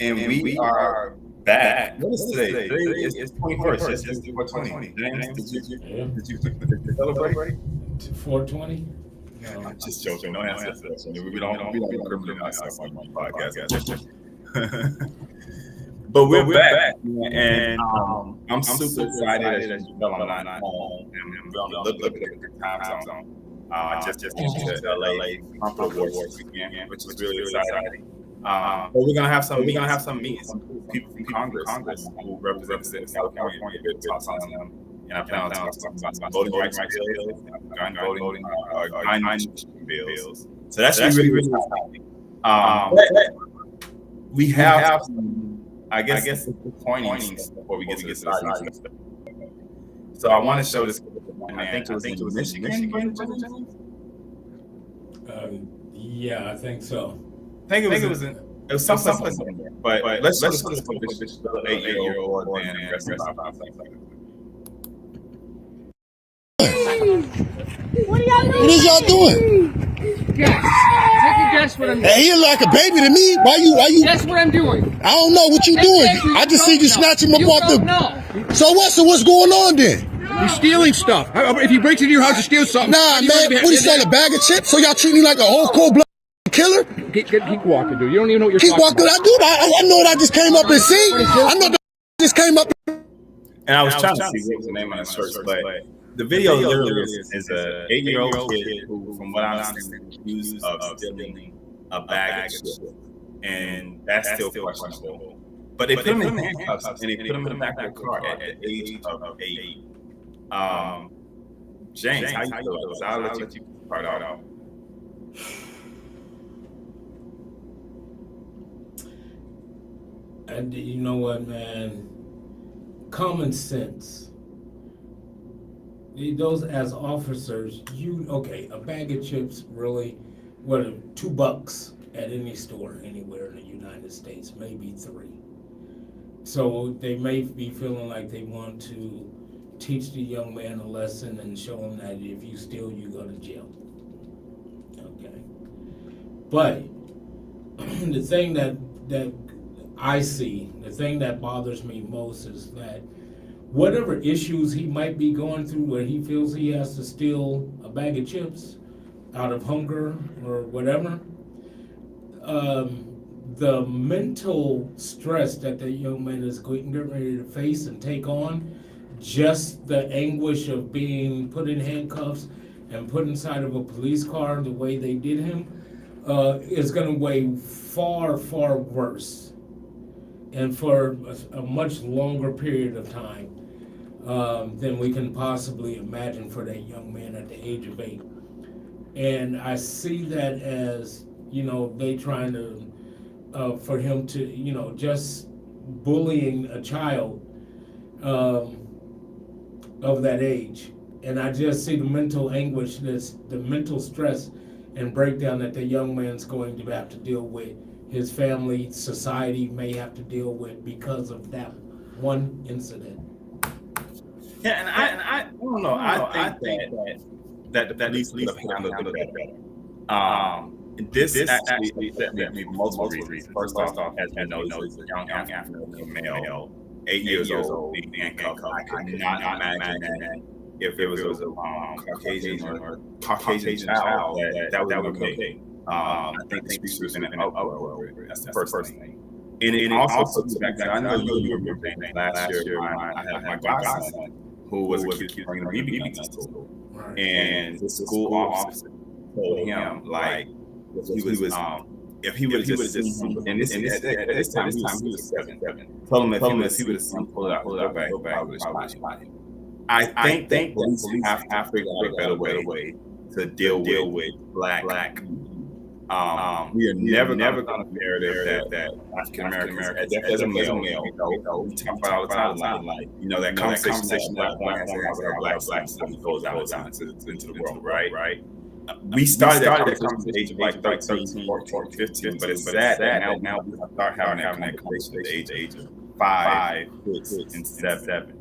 and we are back. What is today? Today is 21st. It's 420. James, did you celebrate? 420? No. I'm just joking. No answer to that. We don't incriminate ourselves on the podcast. But we're back, and I'm super excited as you know I'm not home, and we're on a little bit of a different time zone. Just came to LA for awards weekend, which is really exciting. But we're gonna have some meetings, some people from Congress who represent California. We're talking to them, and I plan on talking about some voting rights bills, gun bills. So that's really exciting. We have I guess pointing before we get to the side. So I want to show this. I think it was in Michigan. Yeah, I think so. I think it was someplace in there. But let's show this 8-year-old man and rest of our What are y'all doing? What is y'all doing? Guess. Take a guess what I'm doing. Hey, he like a baby to me. Why you? Guess what I'm doing. I don't know what you doing. I just see you snatch him up off the. No. So what's going on then? He's stealing stuff. If he breaks into your house to steal something. Nah, man. What, he selling a bag of chips? So y'all treat me like a whole cold-blooded killer? Keep walking, dude. You don't even know what you're Keep talking walking. about. I do. I know what I just came up and see. I know that just came up. And I was trying to see what was the name of the shirt, but the video literally is an 8-year-old kid who, from what I understand, is accused of stealing a bag of chips. And that's still questionable. But they put him in handcuffs and they put him in the back of the car at the age of 8. James, how you feel about this? I'll let you part out. And you know what, man? Common sense. Those as officers, a bag of chips really, what, $2 at any store anywhere in the United States, maybe 3. So they may be feeling like they want to teach the young man a lesson and show him that if you steal, you go to jail. Okay. But the thing that I see, the thing that bothers me most is that whatever issues he might be going through where he feels he has to steal a bag of chips out of hunger or whatever, the mental stress that the young man is getting ready to face and take on, just the anguish of being put in handcuffs and put inside of a police car the way they did him, is going to weigh far, far worse and for a much longer period of time than we can possibly imagine for that young man at the age of 8. And I see that as, they trying to, for him to, just bullying a child of that age. And I just see the mental anguish, the mental stress and breakdown that the young man's going to have to deal with. His family, society may have to deal with because of that one incident. Yeah, and I don't know. I think that the police could have handled it better. This actually upset me for multiple reasons. First off, as you know, this is a young African male, 8 years old, being handcuffed. I could not imagine that if it was a Caucasian child that would be okay. I think the streets was in an uproar over it. That's the first thing. And it also puts back to, I know you remember last year, I had my godson who was accused of bringing a BB gun to school. And the school officer told him, like, if he would have just seen, and at this time he was 7. Told him if he would have seen, pull it out, go back, I would have shot him. I think police have to figure out a better way to deal with black. We are never going to narrative that African Americans, as a male, we talk about all the time, like that conversation that black goes out into the world, right? We started that conversation at the age of like 13, 14, 15, but it's sad that now we start having that conversation at the age of 5, 6, and 7.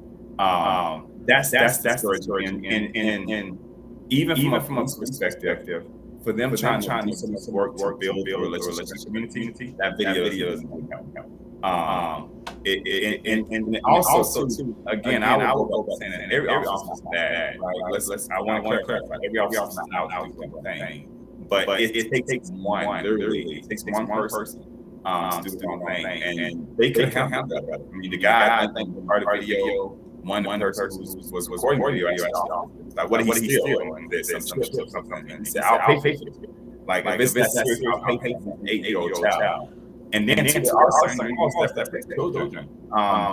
That's discouraging, and even from a perspective, for them trying to do some work to build a relationship community, that video doesn't help. And also too, again, I will go back saying that every officer is bad, right? I want to clarify, every officer is not out to do one thing, but it takes one, literally, it takes one person to do the wrong thing, and they could have handled that better. I mean, the guy, I think, part of the video, one person who was recording the video, actually, like, what did he steal? And there's some chips or something, and he said, I'll pay for it. Like, if it's that serious, I'll pay for an 8-year-old child. And then to our son, that's children.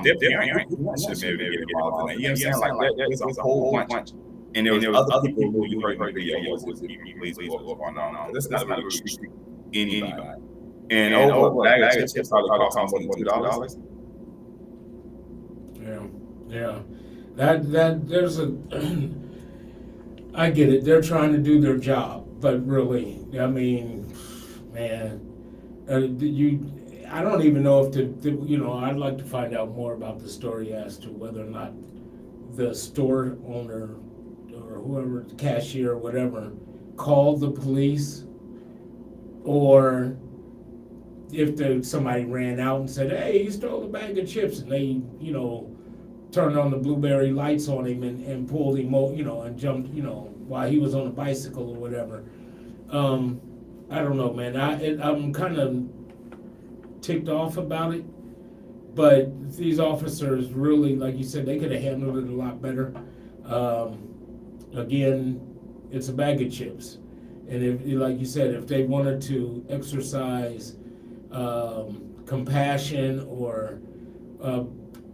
Their parents should maybe get involved in that. You know what I'm saying? Like, there's a whole bunch. And there was other people who you heard in the videos was police going on. This is not about to treat anybody. And over a bag of chips probably cost more than $2. Yeah. That there's a. I get it. They're trying to do their job, but really, I mean, man. I don't even know if I'd like to find out more about the story as to whether or not the store owner or whoever, the cashier or whatever, called the police, or if somebody ran out and said, hey, he stole a bag of chips, and they, turned on the blueberry lights on him and pulled him, and jumped, while he was on a bicycle or whatever. I don't know, man. I'm kind of ticked off about it, but these officers really, like you said, they could have handled it a lot better. Again, it's a bag of chips, and if, like you said, if they wanted to exercise compassion or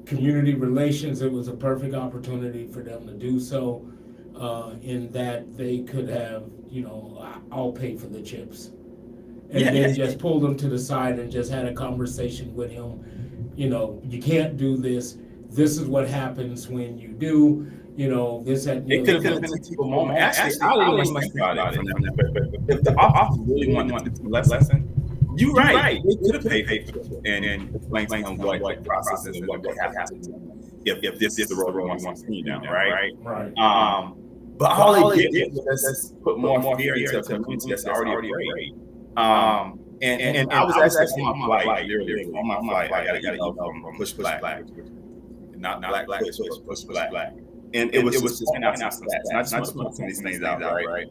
community relations, it was a perfect opportunity for them to do so. In that they could have, I'll pay for the chips. And then just pulled him to the side and just had a conversation with him. You can't do this. This is what happens when you do, this, that, it could have been a teachable moment. Actually, I didn't think about it. If the officer really wanted to lesson, you're right. They could have paid for it and explained to him what the process is and what happens if this is the road we want to see now, right? Right. But all they did was just put more fear into a community that's already afraid. And I was actually on my flight, literally on my flight. I got to go from Push Black, not Black, Push Black. And it was just pointing out some stats. And I just want to point some of these things out, right?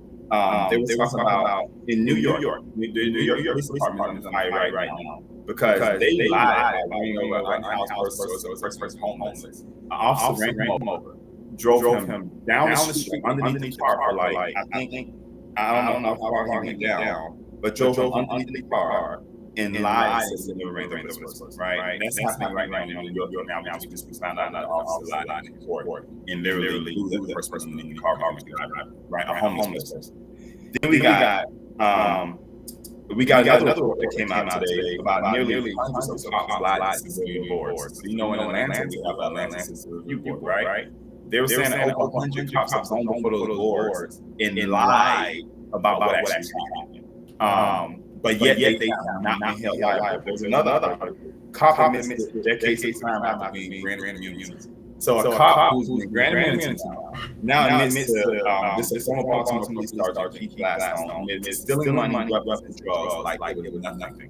They were talking about in New York, the New York Police Department is on fire right now because they lied about running over an unhoused person, a person homeless. An officer ran him over, drove him down the street underneath the car for like, I don't know how far he went down, but drove him underneath the car and lied and said they were running over this person, right? That's happening right now in New York now. We just found out that the officer lied in court and literally who the first person in the car, right? A homeless person. Then we got another report that came out today about nearly hundreds of cops lied to civilian boards. So, in Atlanta, we have Atlanta Civilian Review Board, right? They were saying that over 100 cops have gone before those boards and lied about what actually happened. But yet they have not been held liable. There's another cop admits their case of crime after being granted immunity. So a cop who's been granted immunity now admits to this is former Baltimore police sergeant Keith Gladstone admits stealing money, weapons, and drugs like it was nothing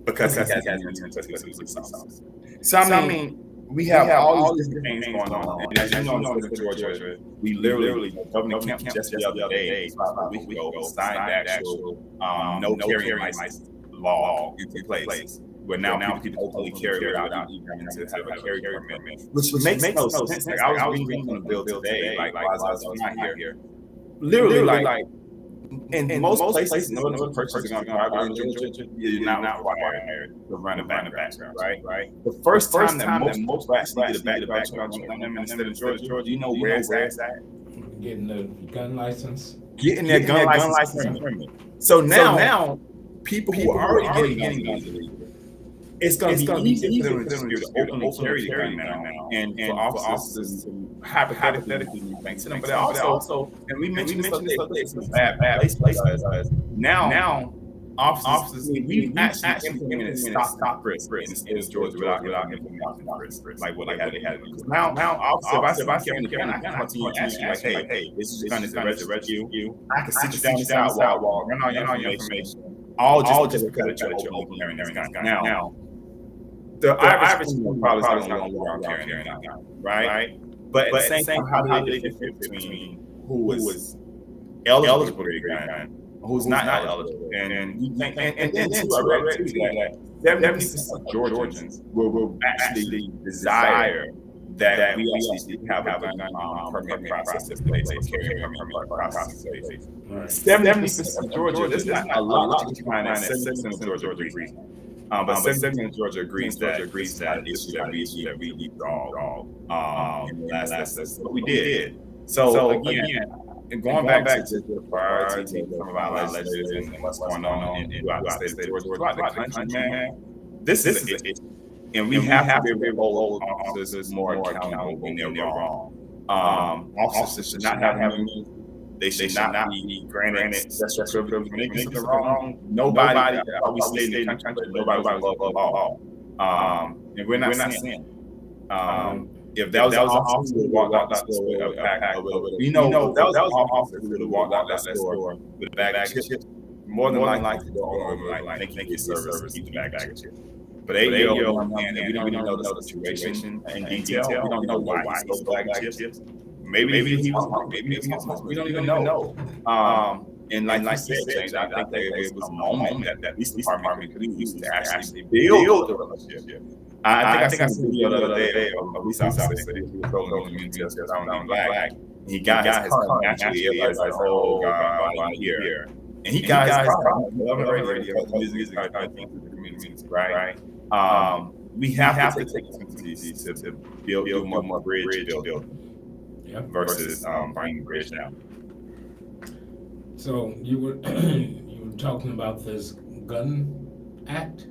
because he has immunity to police officers. So I mean, we have all these different things going on, and as you know, in the state of Georgia, we literally, Governor Kemp just the other day, about a week ago, signed the actual no carrying license law into place, where now people openly carry without even to have a carry permit, which makes no sense. Like, I was reading on the bill today, like as I was not here, literally like. In most places, no one purchasing on private in Georgia, you're not required to run a background, right? The first time that most blacks get a background on them in the state of Georgia, do you know where it's at? Getting the gun license. Getting their gun license permit. So now, people who are already getting guns illegal, it's going to be easy for them to openly carry the gun now, and for officers to hypothetically do things to them. But also, and we mentioned this other day, it's a bad place because now officers, we actually implemented stop frisk in the state of Georgia without implementing frisk, like what they had. Because now officers, if I carry the gun, I can continue to ask you, like, hey, this is gun is registered you. I can sit you down the sidewalk, run all your information, all just because you're open carrying this gun. Now, the average criminal probably is not going to go around carrying a gun, right? But at the same time, how do they differ between who is eligible to carry a gun, who's not eligible? And you think, and then too, I read too that 70% of Georgians will actually desire that we actually have a gun permit process in place, carry a permit process in place. 70% of Georgia, this is not a lot to find that 70% of Georgia agrees. But 70% of Georgia agrees that it's not an issue that we need to all in the last session. But we did. So again, and going back to the priorities of some of our legislators and what's going on throughout the state of Georgia, throughout the country, man, this is an issue. And we have to be able to hold officers more accountable when they're wrong. Officers should not have they should not be granted special privilege when they do something wrong. Nobody, we stay in the country, nobody will above all. And we're not saying. If that was an officer who walked out that store with a pack of, if that was an officer who would have walked out that store with a bag of chips, more than likely to go over like thank you for your service and keep the bag of chips. But we don't know the situation in detail. We don't know why he stole the bag of chips. Maybe he was hungry. Maybe he was hungry. We don't even know. And like you said, James, I think that it was a moment that police department could use to actually build the relationship. I think I seen a video the other day of a police officer that he was rolling me because I'm black. He got his car, and actually everybody's like, oh, God, why here? And he got his car. Love radio, music, I think, the community, right? We have to take opportunities to build more bridge building versus bringing bridge down. So you were talking about this gun act,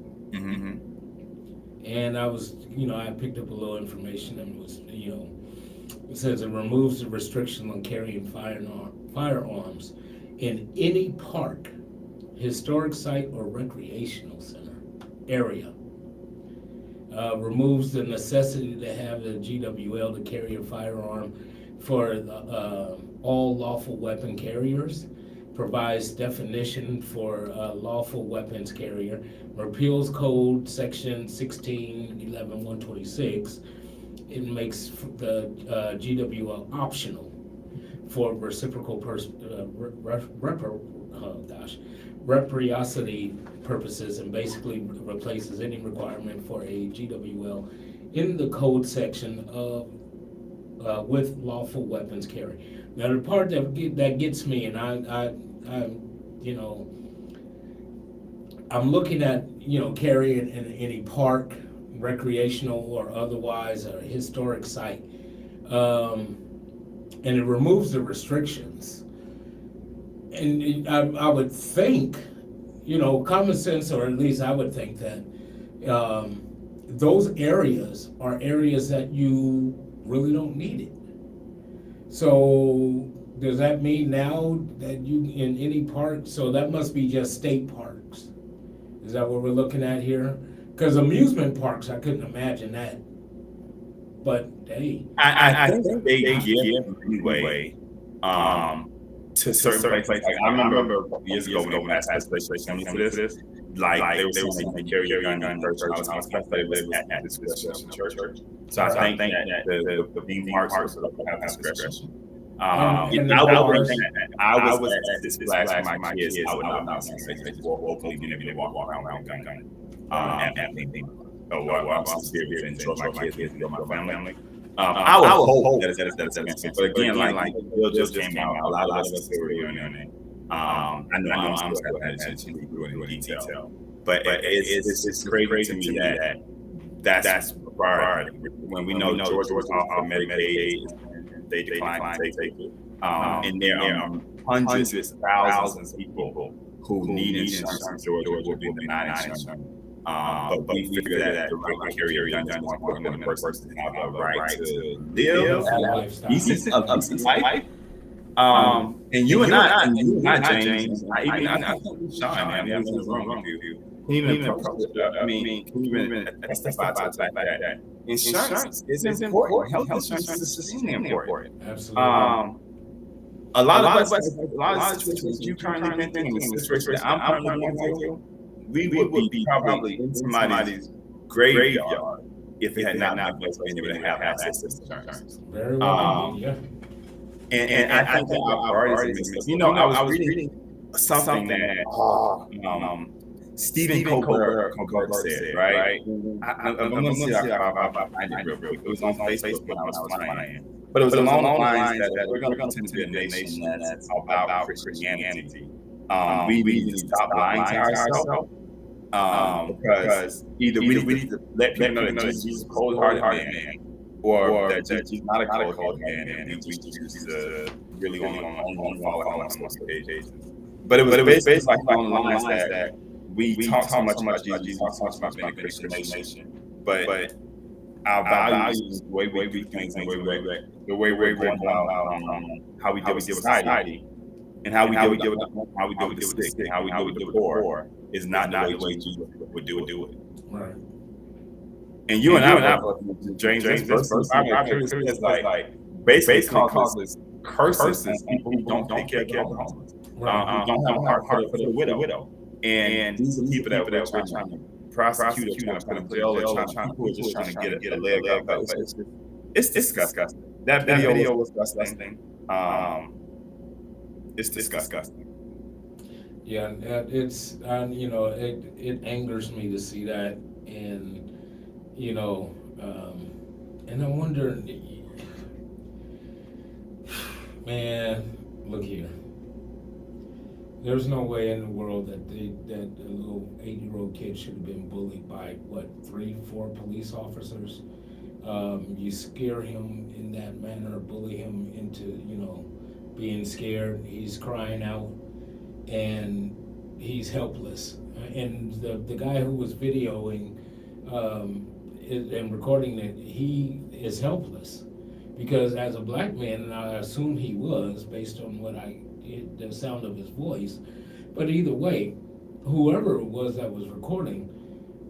and I was, I picked up a little information and was, it says it removes the restriction on carrying firearms in any park, historic site, or recreational center area. Removes the necessity to have a GWL to carry a firearm for all lawful weapon carriers. Provides definition for lawful weapons carrier. Repeals code section 1611-126. It makes the GWL optional for reciprocal reciprocity purposes, and basically replaces any requirement for a GWL in the code section of with lawful weapons carry. Now the part that gets me, and I'm looking at carrying in any park, recreational or otherwise, a historic site, and it removes the restrictions. And I would think, common sense, or at least I would think that those areas are areas that you really don't need it. So does that mean now that you in any park? So that must be just state parks. Is that what we're looking at here? Because amusement parks, I couldn't imagine that. But hey, I think they give leeway to certain places. Like, I remember years ago when I asked this place for this, like they were saying you carry your gun in church. I was at discretion of church. So I think that the theme parks have discretion. I was at this class with my kids. I would not say openly whenever they walk around gun. I'm serious and enjoy my kids and my family. I would hope that that's but again, like the bill just came out. A lot of us are still doing it. I know I'm still paying attention to it in detail, but it's crazy to me that's a priority. When we know Georgia was off Medicaid, they declined to take it. And there are hundreds of thousands of people who need insurance in Georgia will be denied insurance. But we figure that the right carrier gun is more important than the person to have a right to live a decent life. And you and I, James, I think Sean, man, nothing's wrong with you. Can you even testify to the fact that insurance is important? Health insurance is extremely important. absolutely. A lot of situations you currently been in, the situation that I'm currently going through, we would be probably in somebody's graveyard if it had not been for being able to have access to insurance. Very well, yeah. And I think that our priorities are mixed up. I was reading something that Stephen Colbert said, right? I'm going to see if I find it real quick. It was on Facebook when I was flying. But it was along the lines that we're going to tend to be a nation that's about Christianity. We need to stop lying to ourselves. Because either we need to let people know that Jesus is a cold-hearted man, or that Jesus is not a cold-hearted man, and we choose to really only follow on some occasions. But it was basically like along the lines that we talk so much about Jesus, talk so much about being a Christian nation, but our values, the way we do things, the way we're going about how we deal with society, and how we deal with the sick, and how we deal with the poor, is not the way Jesus would do it. Right. And you and I, James verse says like basically causes curses on people who don't take care of the homeless, who don't have a heart for the widow. And these are people that we're trying to prosecute, or trying to put in jail, or people who are just trying to get a leg up. But it's disgusting. That video was disgusting. It's disgusting. Yeah, it's it angers me to see that, and and I wonder, man, look here. There's no way in the world that a little 8-year-old kid should have been bullied by 3-4 police officers. You scare him in that manner, bully him into being scared. He's crying out, and he's helpless. And the guy who was videoing and recording it, he is helpless, because as a black man, and I assume he was based on the sound of his voice, but either way, whoever it was that was recording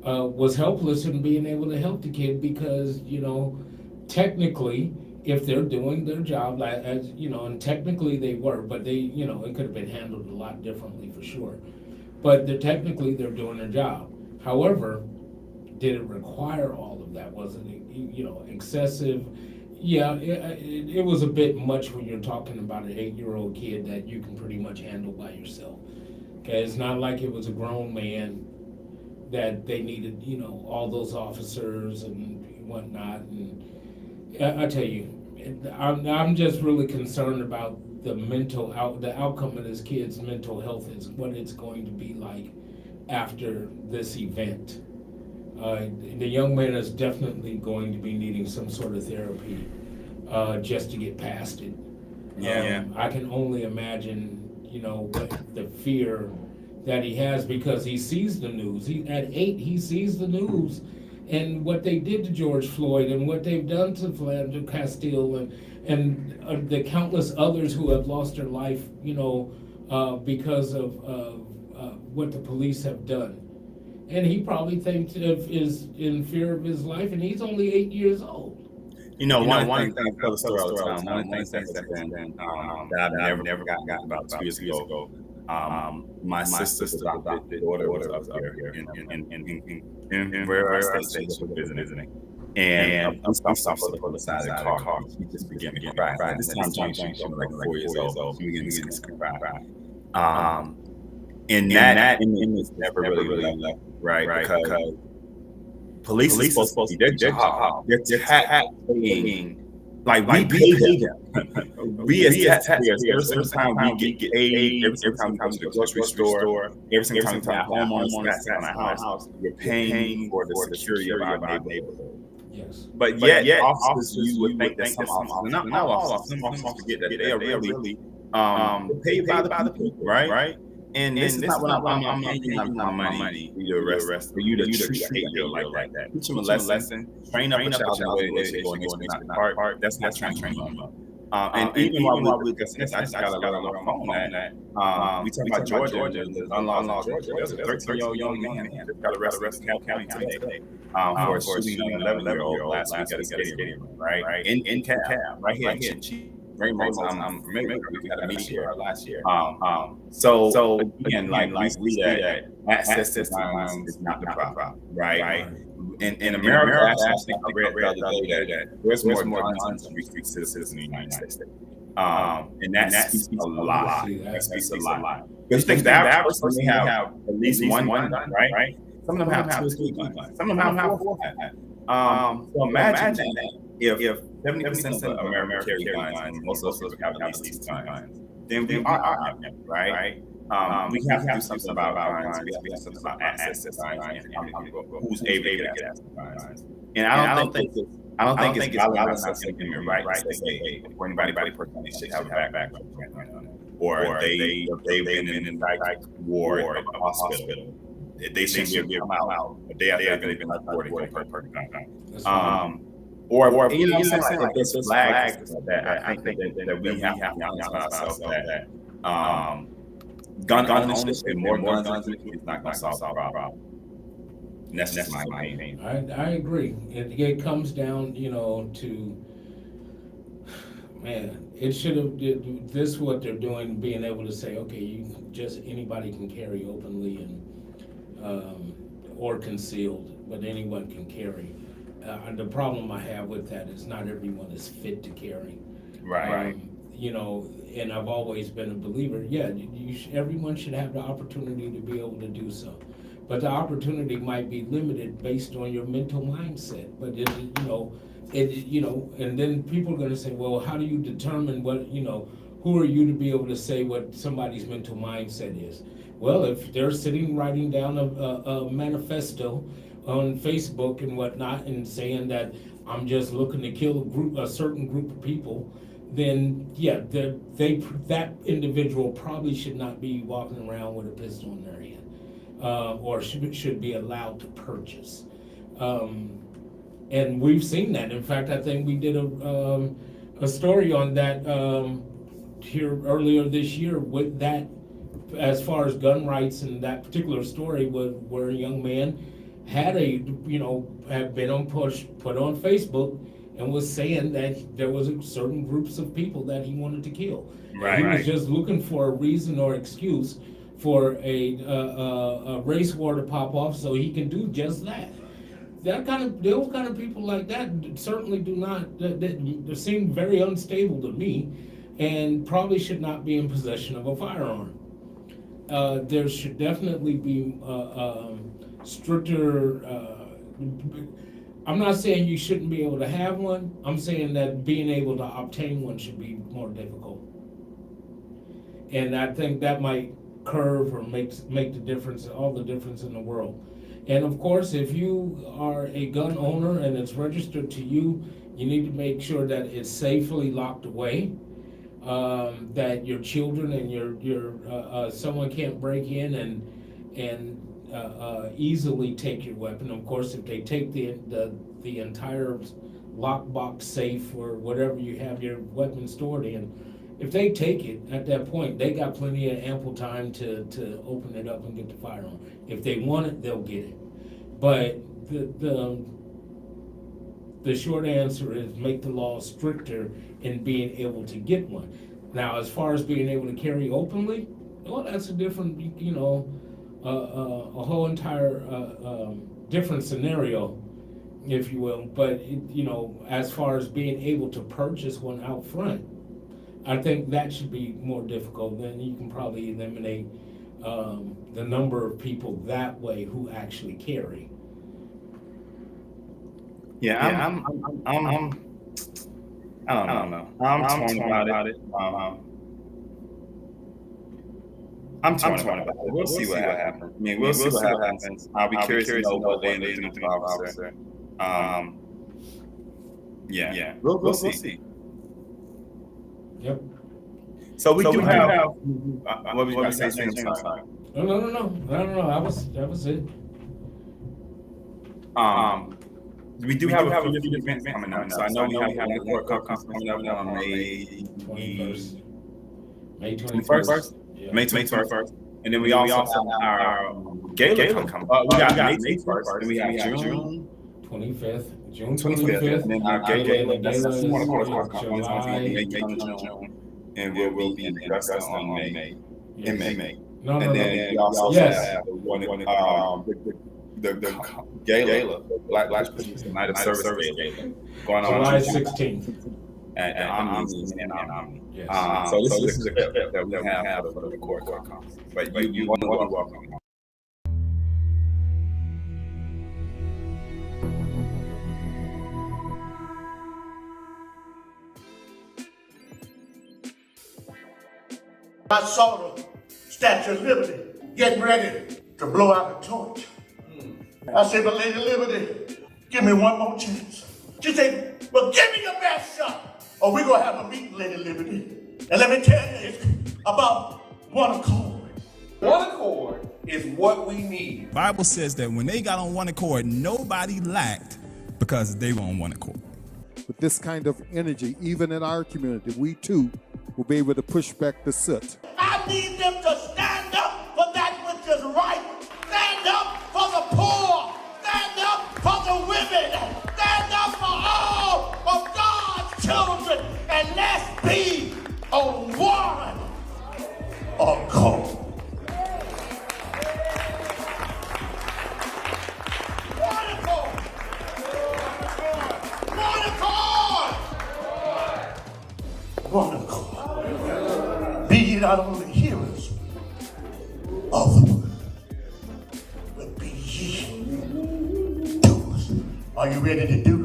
was helpless in being able to help the kid, because technically, if they're doing their job, and technically they were, but they, it could have been handled a lot differently for sure. But technically they're doing their job. However, did it require all of that? Was it, excessive? Yeah, it was a bit much when you're talking about an 8-year-old kid that you can pretty much handle by yourself. Okay, it's not like it was a grown man that they needed, all those officers and whatnot. And I tell you, I'm just really concerned about the outcome of this kid's mental health, is what it's going to be like after this event. The young man is definitely going to be needing some sort of therapy just to get past it. Yeah. I can only imagine, what the fear that he has, because he sees the news. At 8, he sees the news, and what they did to George Floyd, and what they've done to Philando Castile, and the countless others who have lost their life, because of what the police have done. And he probably thinks is in fear of his life, and he's only 8 years old. One thing I tell the story all the time. One of the things that's been that I've never gotten about 2 years ago. My sister's adopted daughter was up here in where I stayed. She was visiting, and I'm stopping on the side of the car. She just began to cry. This time, she was like 4 years old. She began to cry. And that image never really left, right? Because police is supposed to be their job. They're taxpaying. Like we pay them. We as taxpayers, every time we get paid, every time we go to the grocery store, every time we have homeowners on our house, we're paying for the security of our neighborhood. Yes. But yet officers, you would think that some officers, not all officers, some officers forget that they are really paid by the people, right? And this is not what I'm paying my money for you to arrest, for you to treat an 8-year-old like that. Teach them a lesson, train up a child in the way they go in the park. That's not trying to train them up. And even while we're discussing this, I just got a lot on my phone that we talk about Georgia, the unlawed Georgia. There's a 13-year-old young man that got arrested in Cal County today for shooting an 11-year-old last week at a stadium, right? In Cal, right here in Chief. Very much, I'm familiar with it. We had a meeting here last year. So again, like we see that access to violence is not the problem, right? in America, actually, I read the other day that there's more guns than citizens in the United States. And that speaks a lot. That speaks a lot. Because you think the average person may have at least one gun, right? Some of them have 2 or 3 guns. Some of them have 4 or 5. So imagine that if 70% of America carry guns, and most of those people have at least 2 guns, then we are outnumbered, right? We have to do something about guns. We have to do something about access to guns and who's able to get access to guns. And I don't think it's valid enough to human right to say, hey, for anybody personally should have a backpack or they've been in an war in a hospital. They shouldn't be able to come out a day after they've been reported for a perfect gun. Or you know what I'm saying, like this flag that I think that we have to be honest with ourselves that gun ownership and more guns is not going to solve the problem. And that's just my opinion. I agree. It comes down, to, man, it should have, this is what they're doing, being able to say, okay, anybody can carry openly and or concealed, but anyone can carry. The problem I have with that is not everyone is fit to carry. Right. And I've always been a believer, everyone should have the opportunity to be able to do so. But the opportunity might be limited based on your mental mindset. But and then people are going to say, well, how do you determine who are you to be able to say what somebody's mental mindset is? Well, if they're writing down a manifesto on Facebook and whatnot and saying that I'm just looking to kill a certain group of people, then that individual probably should not be walking around with a pistol in their hand. Or should be allowed to purchase. And we've seen that. In fact, I think we did a story on that here earlier this year with that, as far as gun rights, and that particular story where a young man had been put on Facebook and was saying that there was certain groups of people that he wanted to kill. Right. He was just looking for a reason or excuse for a race war to pop off so he can do just that. Those kind of people like that certainly do not, they seem very unstable to me and probably should not be in possession of a firearm. There should definitely be stricter, I'm not saying you shouldn't be able to have one, I'm saying that being able to obtain one should be more difficult. And I think that might curve or make the difference, all the difference in the world. And of course, if you are a gun owner and it's registered to you, you need to make sure that it's safely locked away, that your children and your someone can't break in and easily take your weapon. Of course, if they take the entire lockbox safe or whatever you have your weapon stored in, if they take it at that point, they got plenty of ample time to open it up and get the firearm. If they want it, they'll get it. But the short answer is make the law stricter in being able to get one. Now, as far as being able to carry openly, well, that's a different, a whole entire different scenario, if you will. But as far as being able to purchase one out front, I think that should be more difficult. Then you can probably eliminate the number of people that way who actually carry. I'm I don't know. I'm torn about it. I'm torn about it. We'll see what happens. I mean, we'll see what happens. I'll be curious to know what they end up doing to the officer. We'll see. Yep. So we do have. What was you going to say? No. That was it. We do have a few different events coming up. So I know we have the World Cup coming up on May 21st. May 21st. And then we also have our gala coming up. We got May 21st, and we have June 25th. June 25th. And then our gala is July. And we'll be in Augusta on May. In May. No. And then we also have the gala, Black Pushers United Service Gala, going on July 16th. at the Omni. Yes. So this is a clip that we have for the court conference. But you more than welcome. I saw the Statue of Liberty getting ready to blow out the torch. I said, but Lady Liberty, give me one more chance. She said, well, give me your best shot, or we're going to have a meeting, Lady Liberty. And let me tell you, it's about one accord. One accord is what we need. Bible says that when they got on one accord, nobody lacked because they were on one accord. With this kind of energy, even in our community, we too will be able to push back the soot. I need them to stand up for that which is right. Stand up for the poor. Stand up for the women. Stand up for all of God's children. And let's be on one accord. One accord. One accord. Be ye not only hearers of the word, but be ye doers. Are you ready to do?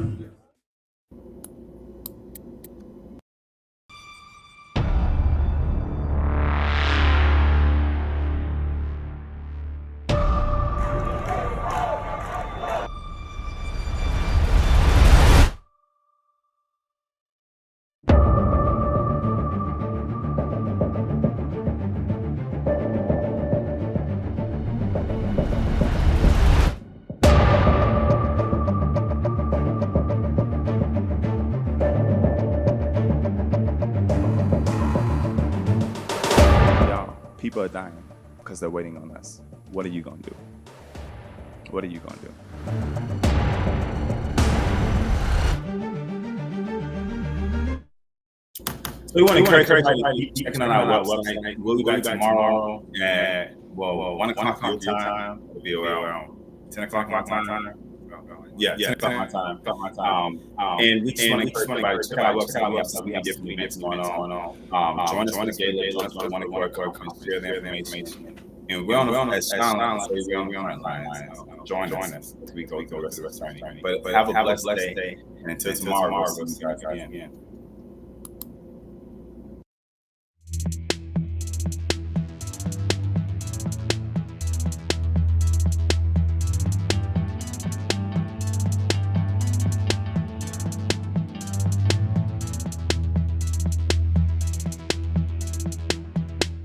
People are dying because they're waiting on us. What are you going to do? What are you going to do? So we want to encourage everybody to keep checking on our website. We'll be back tomorrow at 1 o'clock your time. It'll be around 10 o'clock my time. Yeah, 10 o'clock my time. And we just want to encourage everybody to check out our website. We have different events going on. Join us for the gala, join us for the one accord, come share the information. And we're on the front lines. Join us as we go through the rest of the training. But have a blessed day. And until tomorrow, we'll see you guys again.